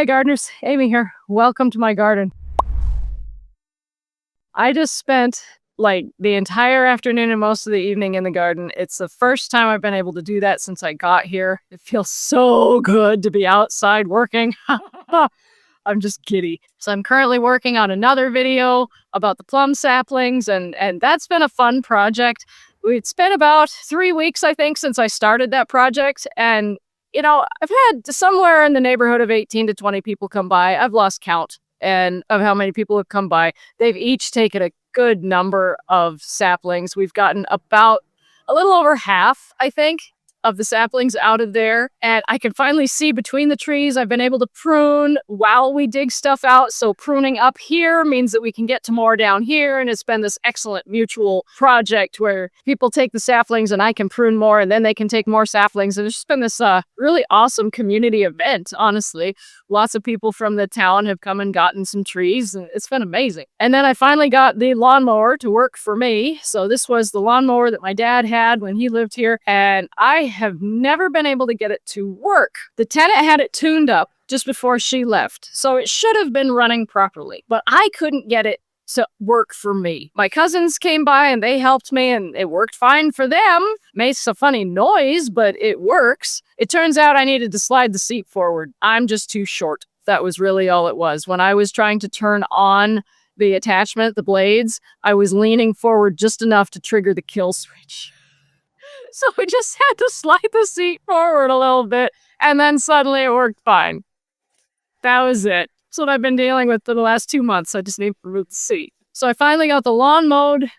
Hi, gardeners. Amy here. Welcome to my garden. I just spent like the entire afternoon and most of the evening in the garden. It's the first time I've been able to do that since I got here. It feels so good to be outside working. I'm just giddy. So I'm currently working on another video about the plum saplings, and that's been a fun project. It's been about 3 weeks, I think, since I started that project. And, I've had somewhere in the neighborhood of 18 to 20 people come by. I've lost count and of how many people have come by. They've each taken a good number of saplings. We've gotten about a little over half, I think, of the saplings out of there. And I can finally see between the trees. I've been able to prune while we dig stuff out. So pruning up here means that we can get to more down here. And it's been this excellent mutual project where people take the saplings and I can prune more and then they can take more saplings. And it's just been this really awesome community event, honestly. Lots of people from the town have come and gotten some trees, and it's been amazing. And then I finally got the lawnmower to work for me. So this was the lawnmower that my dad had when he lived here, and I have never been able to get it to work. The tenant had it tuned up just before she left, so it should have been running properly, but I couldn't get it to work for me. My cousins came by and they helped me, and it worked fine for them. Makes a funny noise, but it works. It turns out I needed to slide the seat forward. I'm just too short. That was really all it was. When I was trying to turn on the attachment, the blades, I was leaning forward just enough to trigger the kill switch. So I just had to slide the seat forward a little bit, and then suddenly it worked fine. That was it. That's what I've been dealing with for the last 2 months. I just need to remove the seat. So I finally got the lawn mowed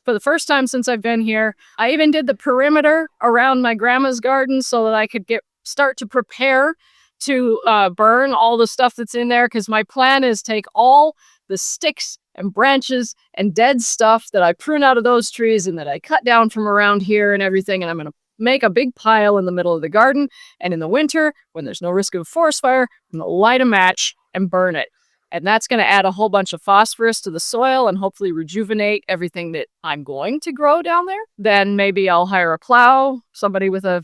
for the first time since I've been here. I even did the perimeter around my grandma's garden so that I could start to prepare to burn all the stuff that's in there, because my plan is take all the sticks and branches and dead stuff that I prune out of those trees and that I cut down from around here and everything, and I'm going to make a big pile in the middle of the garden. And in the winter, when there's no risk of forest fire, I'm going to light a match and burn it. And that's going to add a whole bunch of phosphorus to the soil and hopefully rejuvenate everything that I'm going to grow down there. Then maybe I'll hire a plow, somebody with a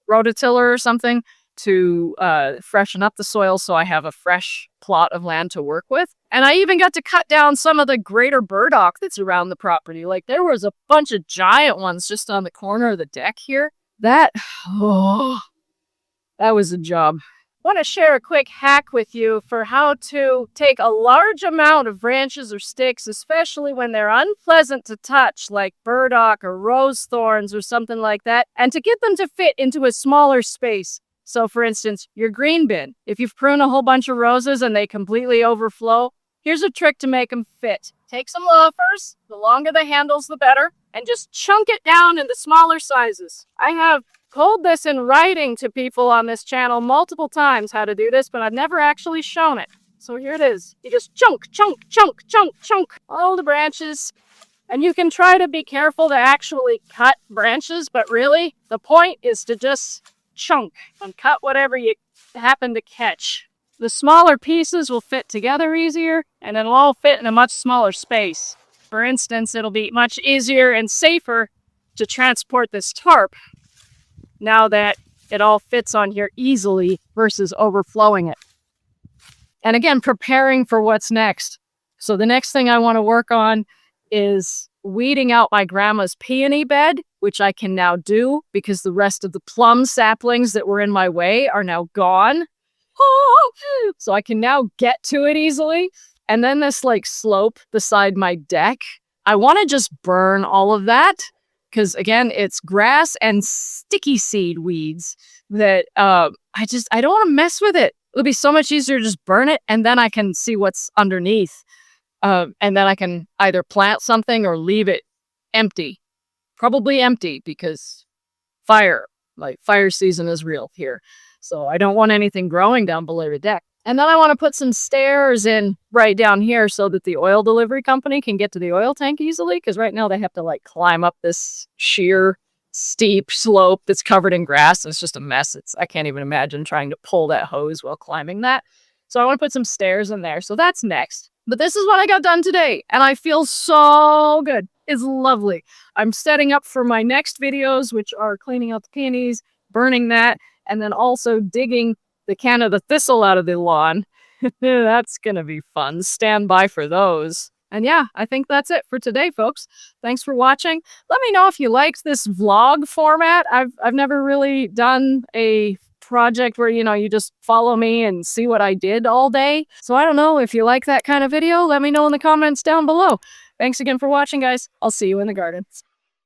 rototiller or something, to freshen up the soil so I have a fresh plot of land to work with. And I even got to cut down some of the greater burdock that's around the property. Like, there was a bunch of giant ones just on the corner of the deck here. That was a job. I want to share a quick hack with you for how to take a large amount of branches or sticks, especially when they're unpleasant to touch, like burdock or rose thorns or something like that, and to get them to fit into a smaller space. So, for instance, your green bin. If you've pruned a whole bunch of roses and they completely overflow, here's a trick to make them fit. Take some loafers, the longer the handles, the better, and just chunk it down into smaller sizes. I have told this in writing to people on this channel multiple times how to do this, but I've never actually shown it. So here it is. You just chunk all the branches, and you can try to be careful to actually cut branches, but really the point is to just chunk and cut whatever you happen to catch. The smaller pieces will fit together easier, and it'll all fit in a much smaller space. For instance, it'll be much easier and safer to transport this tarp now that it all fits on here easily versus overflowing it. And again, preparing for what's next. So the next thing I want to work on is weeding out my grandma's peony bed, which I can now do because the rest of the plum saplings that were in my way are now gone. So I can now get to it easily. And then this slope beside my deck, I want to just burn all of that because, again, it's grass and sticky seed weeds that I don't want to mess with it. It'll be so much easier to just burn it, and then I can see what's underneath. And then I can either plant something or leave it empty. Probably empty because fire season is real here. So I don't want anything growing down below the deck. And then I want to put some stairs in right down here so that the oil delivery company can get to the oil tank easily. Because right now they have to climb up this sheer, steep slope that's covered in grass. It's just a mess. I can't even imagine trying to pull that hose while climbing that. So I want to put some stairs in there. So that's next. But this is what I got done today, and I feel so good. It's lovely. I'm setting up for my next videos, which are cleaning out the peonies, burning that, and then also digging the Canada thistle out of the lawn. That's gonna be fun. Stand by for those. And yeah, I think that's it for today, folks. Thanks for watching. Let me know if you liked this vlog format. I've never really done a project where, you know, you just follow me and see what I did all day. So I don't know if you like that kind of video. Let me know in the comments down below. Thanks again for watching, guys. I'll see you in the gardens.